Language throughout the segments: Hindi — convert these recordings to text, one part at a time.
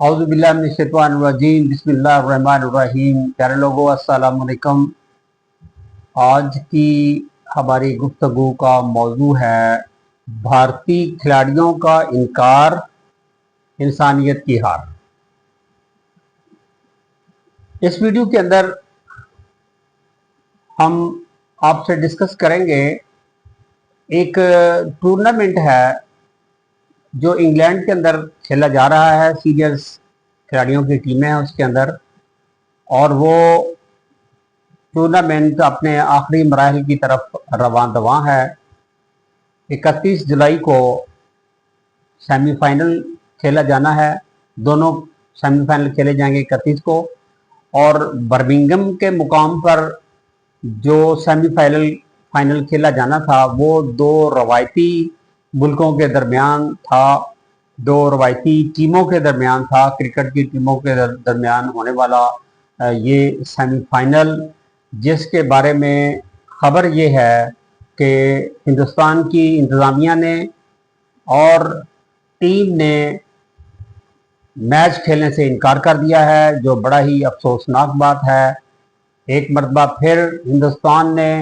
औज़ुबिल्लाहिमिनश्शैतानिर्रजीम बिस्मिल्लाहिर्रहमानिर्रहीम। प्यारे लोगों, अस्सलाम वालेकुम। आज की हमारी गुफ्तगू का मौजू है भारतीय खिलाड़ियों का इनकार, इंसानियत की हार। इस वीडियो के अंदर हम आपसे डिस्कस करेंगे एक टूर्नामेंट है जो इंग्लैंड के अंदर खेला जा रहा है। सीनियर्स खिलाड़ियों की टीमें हैं उसके अंदर, और वो टूर्नामेंट अपने आखिरी मराहल की तरफ रवां दवां है। 31 जुलाई को सेमीफाइनल खेला जाना है। दोनों सेमीफाइनल खेले जाएंगे 31 को, और बर्मिंघम के मुकाम पर जो सेमीफाइनल फाइनल खेला जाना था वो दो रवायती मुल्कों के दरमियान था, दो रवायती टीमों के दरमियान था। क्रिकेट की टीमों के दरमियान होने वाला ये सेमीफाइनल, जिसके बारे में खबर ये है कि हिंदुस्तान की इंतज़ामिया ने और टीम ने मैच खेलने से इनकार कर दिया है, जो बड़ा ही अफसोसनाक बात है। एक मरतबा फिर हिंदुस्तान ने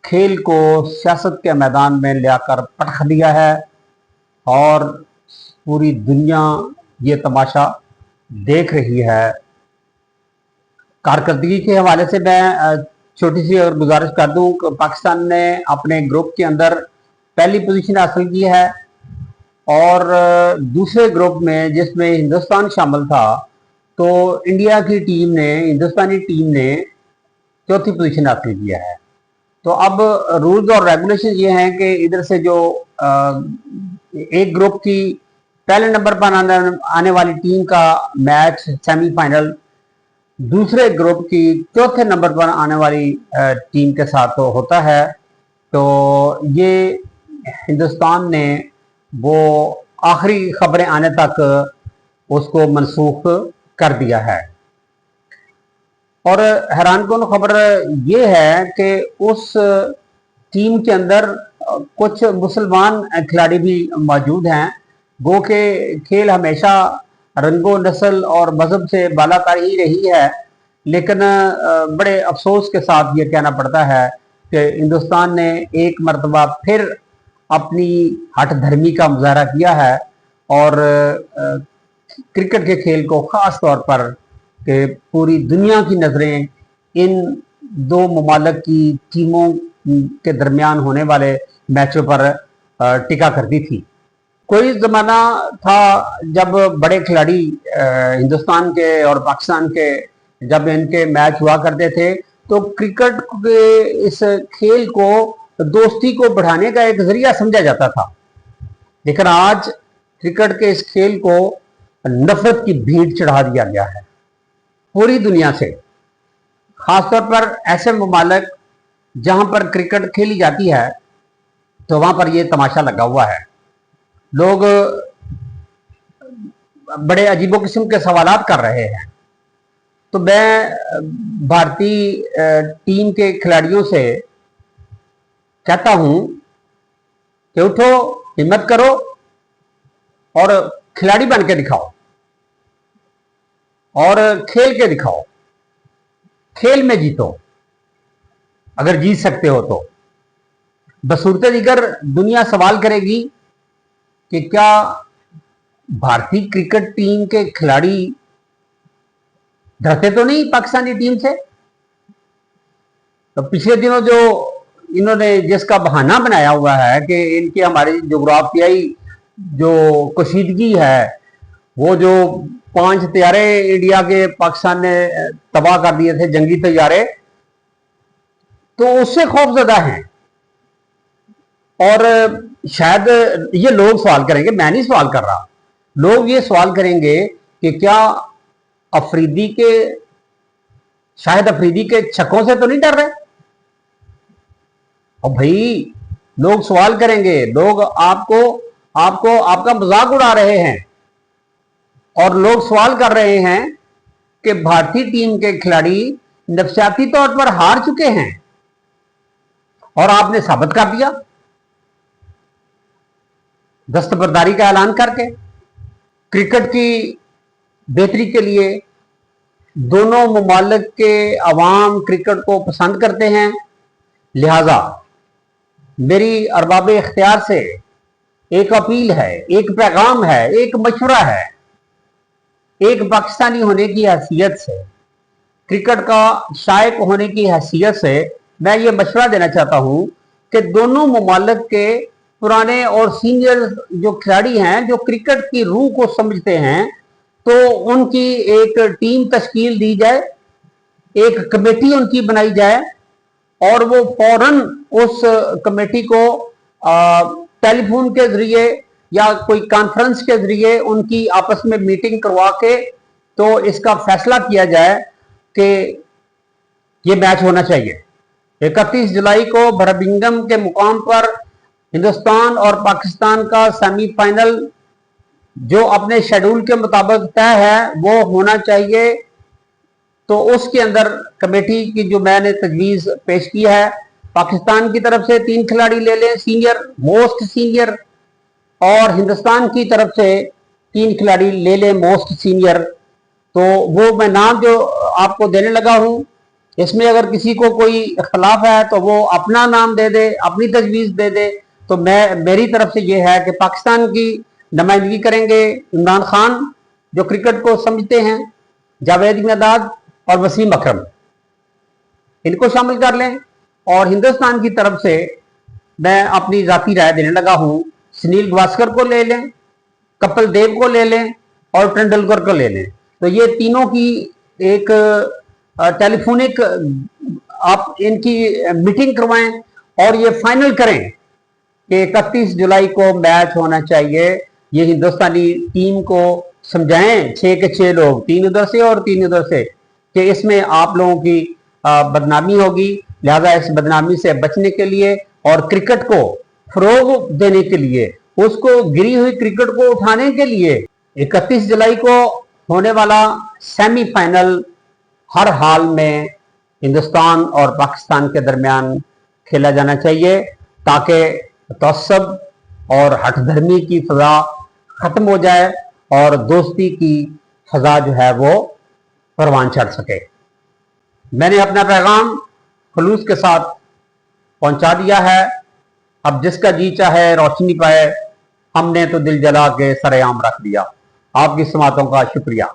खेल को सियासत के मैदान में लाकर पटख दिया है, और पूरी दुनिया ये तमाशा देख रही है। कारकर्दगी के हवाले से मैं छोटी सी और गुजारिश कर दूं कि पाकिस्तान ने अपने ग्रुप के अंदर पहली पोजीशन हासिल की है, और दूसरे ग्रुप में जिसमें हिंदुस्तान शामिल था, तो इंडिया की टीम ने, हिंदुस्तानी टीम ने चौथी पोजीशन हासिल किया है। तो अब रूल्स और रेगुलेशन ये हैं कि इधर से जो एक ग्रुप की पहले नंबर पर आने वाली टीम का मैच सेमीफाइनल दूसरे ग्रुप की चौथे नंबर पर आने वाली टीम के साथ होता है। तो ये हिंदुस्तान ने वो आखिरी खबरें आने तक उसको मनसूख कर दिया है। और हैरानकुन खबर ये है कि उस टीम के अंदर कुछ मुसलमान खिलाड़ी भी मौजूद हैं। गो के खेल हमेशा रंगो नस्ल और मजहब से बालातर ही रही है, लेकिन बड़े अफसोस के साथ ये कहना पड़ता है कि हिंदुस्तान ने एक मरतबा फिर अपनी हठ धर्मी का मुजाहरा किया है, और क्रिकेट के खेल को ख़ास तौर पर कि पूरी दुनिया की नज़रें इन दो ममालिक की टीमों के दरमियान होने वाले मैचों पर टिका करती थी। कोई ज़माना था जब बड़े खिलाड़ी हिंदुस्तान के और पाकिस्तान के, जब इनके मैच हुआ करते थे, तो क्रिकेट के इस खेल को, दोस्ती को बढ़ाने का एक जरिया समझा जाता था। लेकिन आज क्रिकेट के इस खेल को नफरत की भीड़ चढ़ा दिया गया है पूरी दुनिया से, खासतौर पर ऐसे ममालिक जहां पर क्रिकेट खेली जाती है, तो वहां पर यह तमाशा लगा हुआ है। लोग बड़े अजीबो किस्म के सवालात कर रहे हैं। तो मैं भारतीय टीम के खिलाड़ियों से कहता हूं कि उठो, हिम्मत करो और खिलाड़ी बन के दिखाओ, और खेल के दिखाओ, खेल में जीतो अगर जीत सकते हो तो। बसूरत दीगर दुनिया सवाल करेगी कि क्या भारतीय क्रिकेट टीम के खिलाड़ी डरते तो नहीं पाकिस्तानी टीम से? तो पिछले दिनों जो इन्होंने जिसका बहाना बनाया हुआ है कि इनकी हमारी जोग्राफियाई जो कशीदगी है, वो जो 5 तैयारे इंडिया के पाकिस्तान ने तबाह कर दिए थे, जंगी तैयारे, तो उससे खौफजदा हैं। और शायद ये लोग सवाल करेंगे, मैं नहीं सवाल कर रहा, लोग ये सवाल करेंगे कि क्या अफरीदी के, शायद अफरीदी के छक्कों से तो नहीं डर रहे? और भाई लोग सवाल करेंगे, लोग आपको आपको आपका मजाक उड़ा रहे हैं, और लोग सवाल कर रहे हैं कि भारतीय टीम के खिलाड़ी नफसियाती तौर पर हार चुके हैं, और आपने साबित कर दिया दस्तबरदारी का ऐलान करके। क्रिकेट की बेहतरी के लिए। दोनों ममालिक के अवाम क्रिकेट को पसंद करते हैं, लिहाजा मेरी अरबाब इख्तियार से एक अपील है, एक पैगाम है, एक मशवरा है, एक पाकिस्तानी होने की हैसियत से, क्रिकेट का शायक होने की हैसियत से मैं ये मशवरा देना चाहता हूँ कि दोनों ममालिक के पुराने और सीनियर जो खिलाड़ी हैं, जो क्रिकेट की रूह को समझते हैं, तो उनकी एक टीम तश्कील दी जाए, एक कमेटी उनकी बनाई जाए और वो फौरन उस कमेटी को टेलीफोन के जरिए या कोई कॉन्फ्रेंस के जरिए उनकी आपस में मीटिंग करवा के तो इसका फैसला किया जाए कि ये मैच होना चाहिए। 31 जुलाई को बर्मिंघम के मुकाम पर हिंदुस्तान और पाकिस्तान का सेमीफाइनल जो अपने शेड्यूल के मुताबिक तय है वो होना चाहिए। तो उसके अंदर कमेटी की जो मैंने तजवीज़ पेश की है, पाकिस्तान की तरफ से 3 खिलाड़ी ले लें सीनियर, मोस्ट सीनियर, और हिंदुस्तान की तरफ से 3 खिलाड़ी ले लें मोस्ट सीनियर। तो वो मैं नाम जो आपको देने लगा हूं, इसमें अगर किसी को कोई इख्तलाफ है तो वो अपना नाम दे दे, अपनी तजवीज़ दे दे। तो मेरी तरफ से ये है कि पाकिस्तान की नुमाइंदगी करेंगे इमरान खान, जो क्रिकेट को समझते हैं, जावेद मियादाद और वसीम अकरम, इनको शामिल कर लें। और हिंदुस्तान की तरफ से मैं अपनी जाती राय देने लगा हूं, सुनील गावस्कर को ले लें, कपिल देव को ले लें और तेंदुलकर को ले लें। तो ये तीनों की एक टेलीफोनिक आप इनकी मीटिंग करवाएं और ये फाइनल करें कि 31 जुलाई को मैच होना चाहिए। ये हिंदुस्तानी टीम को समझाएं, 6 के 6 लोग, 3 उधर से और 3 उधर से, कि इसमें आप लोगों की बदनामी होगी। लिहाजा इस बदनामी से बचने के लिए और क्रिकेट को फरोग देने के लिए, उसको गिरी हुई क्रिकेट को उठाने के लिए 31 जुलाई को होने वाला सेमीफाइनल हर हाल में हिंदुस्तान और पाकिस्तान के दरमियान खेला जाना चाहिए, ताकि तअस्सुब और हठधर्मी की फजा खत्म हो जाए और दोस्ती की फजा जो है वो परवान चढ़ सके। मैंने अपना पैगाम खलूस के साथ पहुंचा दिया है। अब जिसका जी चाहे रोशनी पाए, हमने तो दिल जला के सरेआम रख दिया। आपकी समातों का शुक्रिया।